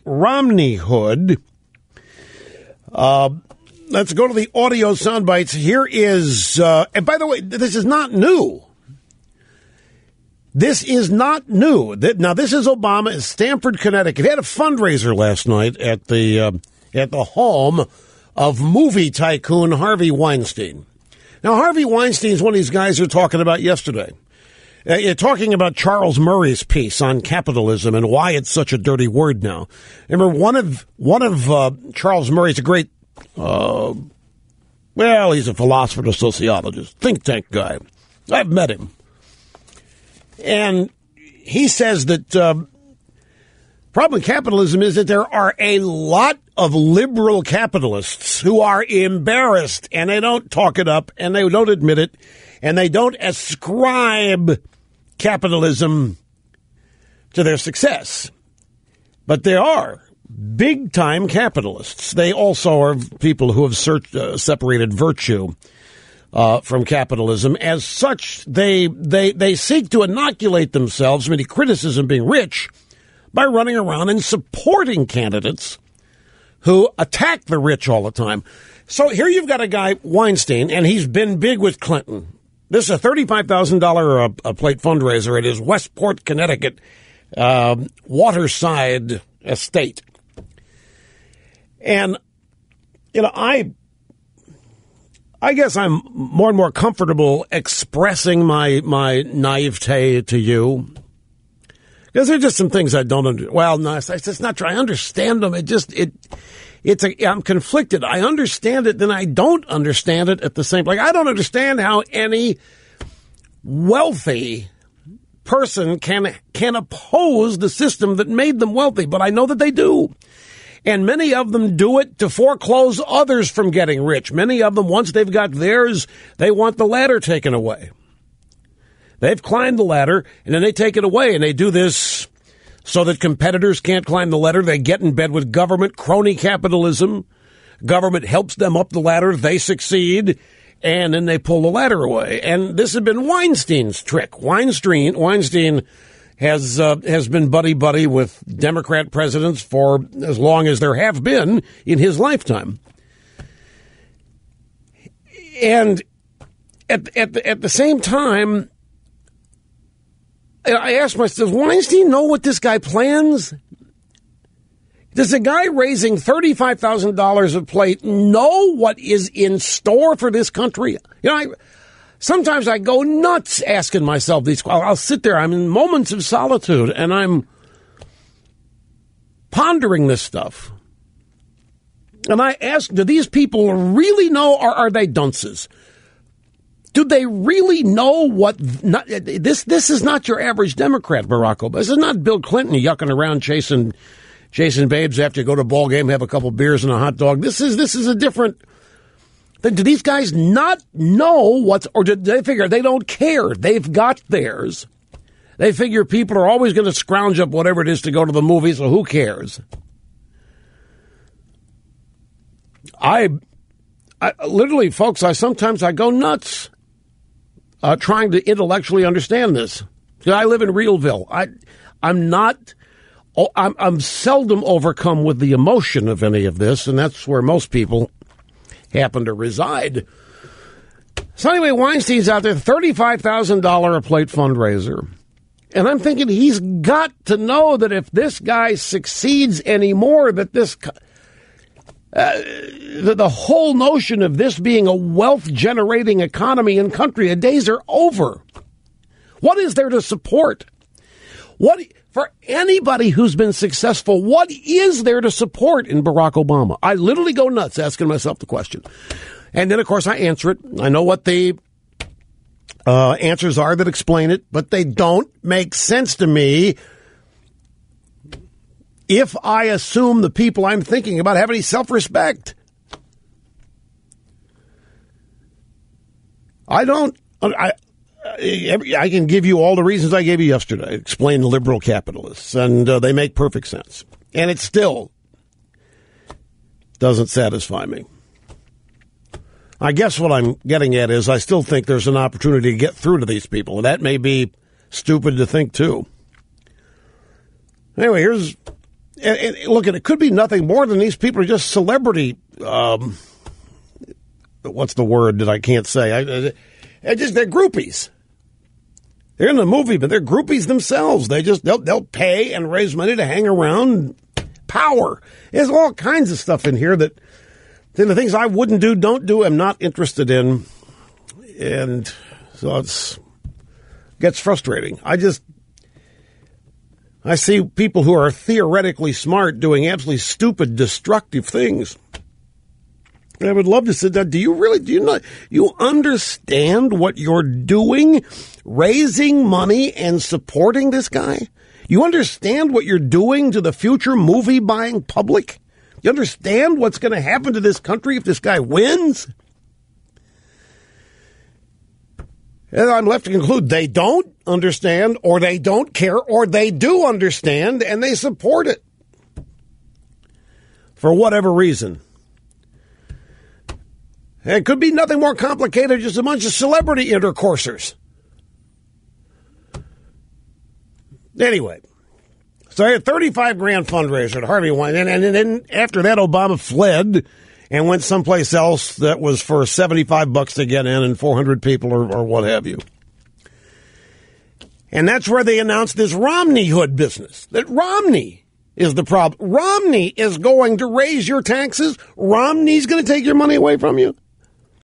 Romneyhood. Let's go to the audio sound bites. Here is, and by the way, this is not new. This is not new. Now, this is Obama in Stamford, Connecticut. He had a fundraiser last night at the home of movie tycoon Harvey Weinstein. Now, Harvey Weinstein is one of these guys you're talking about yesterday. You're talking about Charles Murray's piece on capitalism and why it's such a dirty word now. Remember, one of Charles Murray's a great, he's a philosopher and a sociologist, think tank guy. I've met him. And he says that problem with capitalism is that there are a lot of liberal capitalists who are embarrassed, and they don't talk it up, and they don't admit it, and they don't ascribe capitalism to their success. But they are big-time capitalists. They also are people who have separated virtue from capitalism. As such, they seek to inoculate themselves from any criticism being rich by running around and supporting candidates who attack the rich all the time. So here you've got a guy, Weinstein, and he's been big with Clinton. This is a $35,000 a plate fundraiser at his Westport, Connecticut waterside estate. And, I guess I'm more and more comfortable expressing my naivete to you. Because there are just some things I don't understand. Well, no, it's just not true. I understand them. I'm conflicted. I understand it, then I don't understand it at the same. Like, I don't understand how any wealthy person can oppose the system that made them wealthy, but I know that they do. And many of them do it to foreclose others from getting rich. Many of them, once they've got theirs, they want the ladder taken away. They've climbed the ladder, and then they take it away, and they do this so that competitors can't climb the ladder. They get in bed with government, crony capitalism. Government helps them up the ladder. They succeed, and then they pull the ladder away. And this has been Weinstein's trick. Weinstein has been buddy-buddy with Democrat presidents for as long as there have been in his lifetime. And at the same time, I asked myself, does Weinstein know what this guy plans? Does a guy raising $35,000 a plate know what is in store for this country? Sometimes I go nuts asking myself these questions. I'll sit there, I'm in moments of solitude, and I'm pondering this stuff. And I ask, do these people really know, or are they dunces? Do they really know what this is not your average Democrat, Barack Obama. This is not Bill Clinton yucking around chasing babes after you go to a ball game, have a couple beers and a hot dog. This is a different. Do these guys not know or do they figure they don't care? They've got theirs. They figure people are always going to scrounge up whatever it is to go to the movies, so who cares? I literally, folks, sometimes I go nuts. Trying to intellectually understand this. I live in Realville. I'm seldom overcome with the emotion of any of this, and that's where most people happen to reside. So anyway, Weinstein's out there, $35,000 a plate fundraiser. And I'm thinking he's got to know that if this guy succeeds anymore, that the whole notion of this being a wealth-generating economy and country, the days are over. What is there to support? For anybody who's been successful, what is there to support in Barack Obama? I literally go nuts asking myself the question. And then, of course, I answer it. I know what the answers are that explain it, but they don't make sense to me if I assume the people I'm thinking about have any self-respect. I don't. I can give you all the reasons I gave you yesterday. Explain liberal capitalists, and they make perfect sense. And it still doesn't satisfy me. I guess what I'm getting at is I still think there's an opportunity to get through to these people, and that may be stupid to think too. Anyway, here's And look, it could be nothing more than these people are just celebrity. What's the word that I can't say? They're groupies. They're in the movie, but they're groupies themselves. They'll pay and raise money to hang around. Power. There's all kinds of stuff in here that the things I wouldn't do, don't do, am not interested in, and so gets frustrating. I see people who are theoretically smart doing absolutely stupid, destructive things. And I would love to sit down. Do you understand what you're doing, raising money and supporting this guy? You understand what you're doing to the future movie buying public? You understand what's going to happen to this country if this guy wins? And I'm left to conclude they don't understand, or they don't care, or they do understand and they support it for whatever reason. It could be nothing more complicated, just a bunch of celebrity intercoursers. Anyway, so I had $35,000 fundraiser at Harvey Weinstein, and then after that, Obama fled and went someplace else that was for $75 to get in and 400 people or what have you. And that's where they announced this Romneyhood business, that Romney is the problem. Romney is going to raise your taxes. Romney's going to take your money away from you.